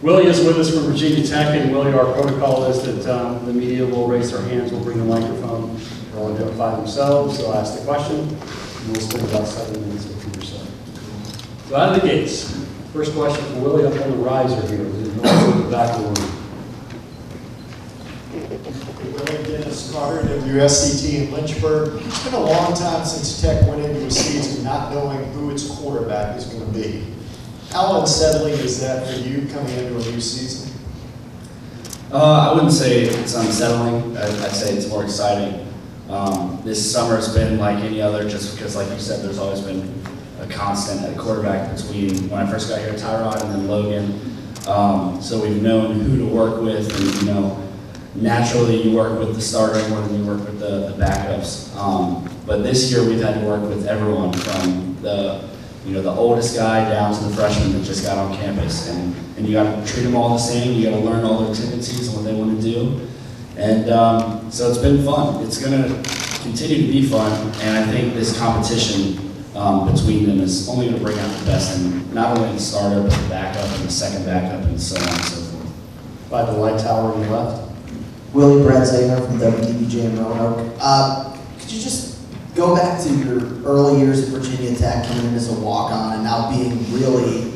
Willie is with us from Virginia Tech, and Willie, our protocol is that the media will raise their hands, we'll bring the microphone, they'll identify themselves, they'll ask the question, and we'll spend about 7 minutes with you or so. So out of the gates, first question for Willie up on the riser here. Go to the back of the room. Willie, Dennis Carter, WSCT in Lynchburg. It's been a long time since Tech went into a season not knowing who its quarterback is going to be. How unsettling is that for you coming into a new season? I wouldn't say it's unsettling. I'd say it's more exciting. This summer has been like any other, just because, like you said, there's always been a constant at quarterback between when I first got here, Tyrod, and then Logan. So we've known who to work with, and naturally you work with the starter more than you work with the backups. But this year we've had to work with everyone from the oldest guy down to the freshman that just got on campus, and you got to treat them all the same. You got to learn all their tendencies and what they want to do, and so it's been fun. It's going to continue to be fun, and I think this competition between them is only going to bring out the best in not only the starter but the backup and the second backup and so on and so forth. By the light tower on the left. Willie Byrn from WDBJ in Roanoke. Could you just go back to your early years at Virginia Tech, coming in as a walk-on and now being really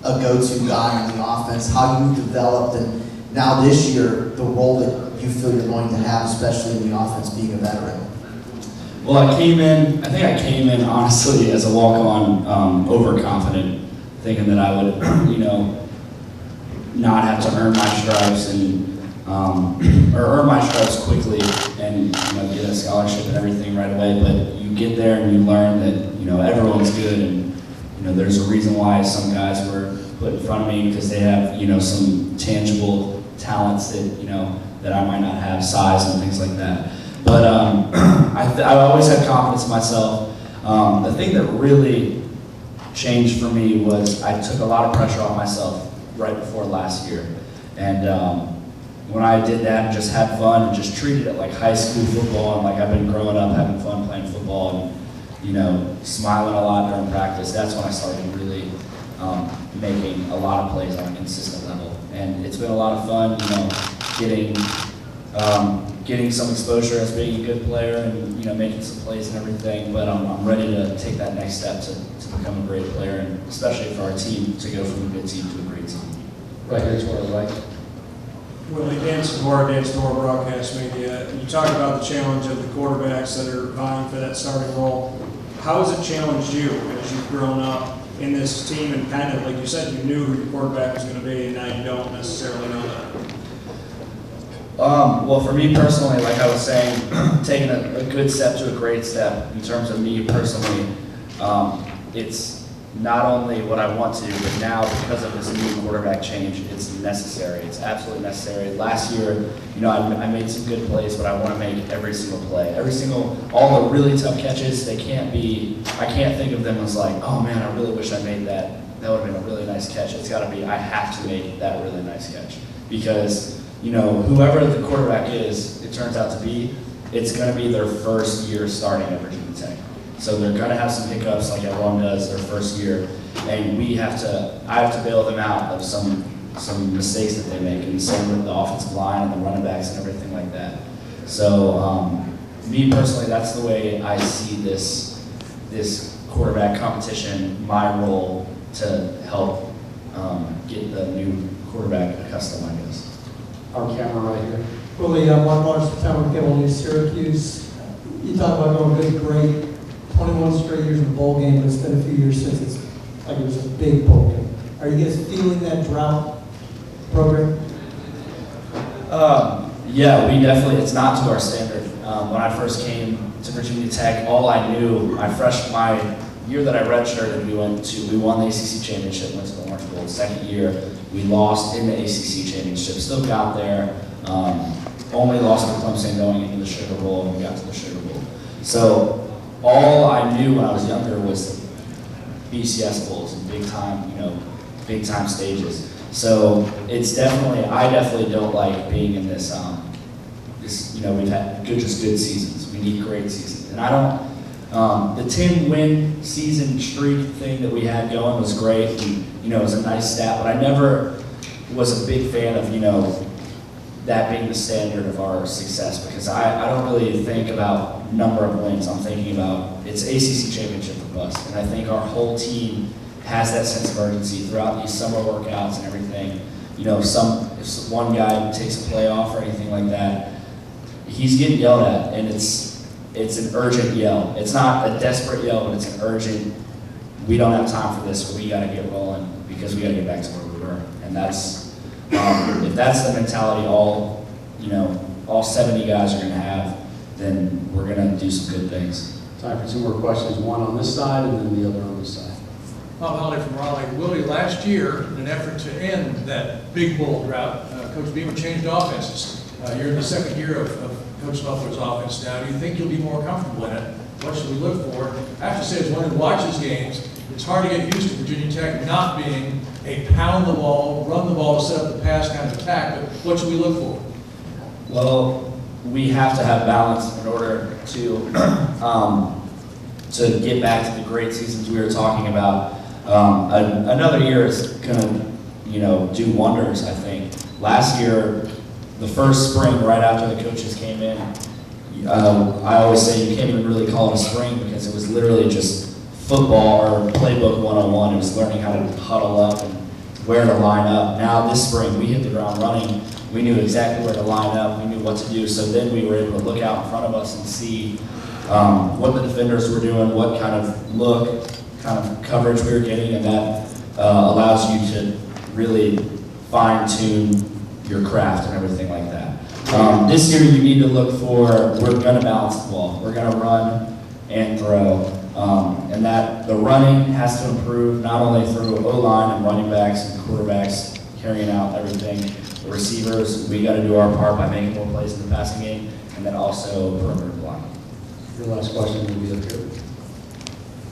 a go-to guy in the offense, how you've developed, and now this year, the role that you feel you're going to have, especially in the offense, being a veteran? Well, I think I came in honestly as a walk-on, overconfident, thinking that I would, not have to earn my stripes or earn my stripes quickly and get a scholarship and everything right away. But you get there and you learn that everyone's good, and there's a reason why some guys were put in front of me, because they have some tangible talents that I might not have, size and things like that. But I always had confidence in myself. The thing that really changed for me was I took a lot of pressure off myself right before last year, and when I did that and just had fun and just treated it like high school football, and like I've been growing up having fun playing football and smiling a lot during practice, that's when I started really making a lot of plays on a consistent level. And it's been a lot of fun, getting some exposure as being a good player and making some plays and everything. But I'm ready to take that next step to become a great player, and especially for our team to go from a good team to a great team. Right here to our right. Willie, Dan Store Broadcast Media. You talked about the challenge of the quarterbacks that are vying for that starting role. How has it challenged you as you've grown up in this team, and kind of, like you said, you knew who your quarterback was going to be, and now you don't necessarily know that? Well, for me personally, like I was saying, taking a good step to a great step in terms of me personally, it's not only what I want to, but now because of this new quarterback change, it's necessary. It's absolutely necessary. Last year, I made some good plays, but I want to make every single play. All the really tough catches, I can't think of them as like, oh man, I really wish I made that. That would have been a really nice catch. It's got to be, I have to make that really nice catch. Because, whoever the quarterback is, it turns out to be, it's going to be their first year starting at Virginia Tech. So they're going to have some hiccups like everyone does their first year, and I have to bail them out of some mistakes that they make, and the same with the offensive line and the running backs and everything like that. So me personally, that's the way I see this quarterback competition, my role to help get the new quarterback accustomed, I guess. Our camera right here. Willie, Mark Larson, Chatham Journal, News, Syracuse. You talk about going good, great. 21 straight years in the bowl game, but it's been a few years since it's like it was a big bowl game. Are you guys feeling that drought program? Yeah, we definitely, it's not to our standard. When I first came to Virginia Tech, all I knew, my year that I redshirted, we won the ACC championship, went to the Orange Bowl. Second year, we lost in the ACC championship, still got there, only lost to Clemson going into the Sugar Bowl, and we got to the Sugar Bowl. So all I knew when I was younger was BCS bowls and big time stages. So it's I definitely don't like being in this, we've had just good seasons. We need great seasons. And I don't, the 10-win season streak thing that we had going was great, and, it was a nice stat, but I never was a big fan of, that being the standard of our success, because I don't really think about number of wins. I'm thinking about it's ACC championship for us, and I think our whole team has that sense of urgency throughout these summer workouts and everything. If one guy takes a play off or anything like that, he's getting yelled at, and it's an urgent yell. It's not a desperate yell, but it's an urgent, we don't have time for this, we gotta get rolling, because we gotta get back to where we were. And that's, if that's the mentality all 70 guys are gonna have, then we're gonna do some good things. Time for two more questions, one on this side and then the other on this side. Bob Holiday from Raleigh. Willie, last year, in an effort to end that big bull drought, Coach Beamer changed offenses. You're in the second year of Coach Muffler's offense now. Do you think you'll be more comfortable in it? What should we look for? I have to say, as one who watches games, it's hard to get used to Virginia Tech not being a pound the ball, run the ball, set up the pass kind of attack, but what should we look for? Well, we have to have balance in order to get back to the great seasons we were talking about. Another year is going to, do wonders, I think. Last year, the first spring right after the coaches came in, I always say you can't even really call it a spring because it was literally just football or playbook 101. It was learning how to huddle up and where to line up. Now this spring, we hit the ground running. We knew exactly where to line up. We knew what to do. So then we were able to look out in front of us and see what the defenders were doing, what kind of look, kind of coverage we were getting, and that allows you to really fine-tune your craft and everything like that. This year you need to look for, we're going to balance the ball. We're going to run and throw. And that the running has to improve not only through O-line and running backs and quarterbacks carrying out everything. The receivers, we got to do our part by making more plays in the passing game, and then also perimeter blocking. Your last question will be up here.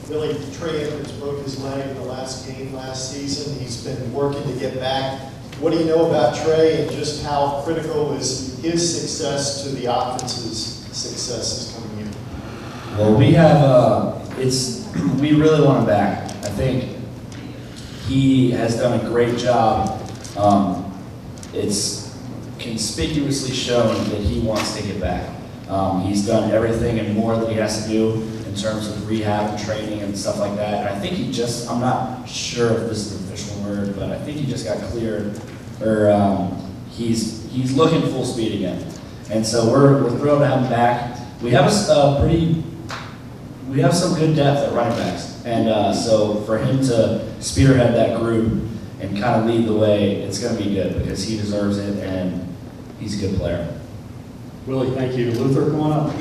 Billy, Trey Edwards broke his leg in the last game last season. He's been working to get back. What do you know about Trey and just how critical is his success to the offense's successes coming in? Well, we have, we really want him back. I think he has done a great job. It's conspicuously shown that he wants to get back. He's done everything and more that he has to do in terms of rehab and training and stuff like that. And I think I'm not sure if this is the official word, but I think he just got cleared, or he's looking full speed again. And so we're thrilled to have him back. We have we have some good depth at running backs. And so for him to spearhead that group and kind of lead the way, it's going to be good because he deserves it and he's a good player. Willie, thank you. Luther, come on up.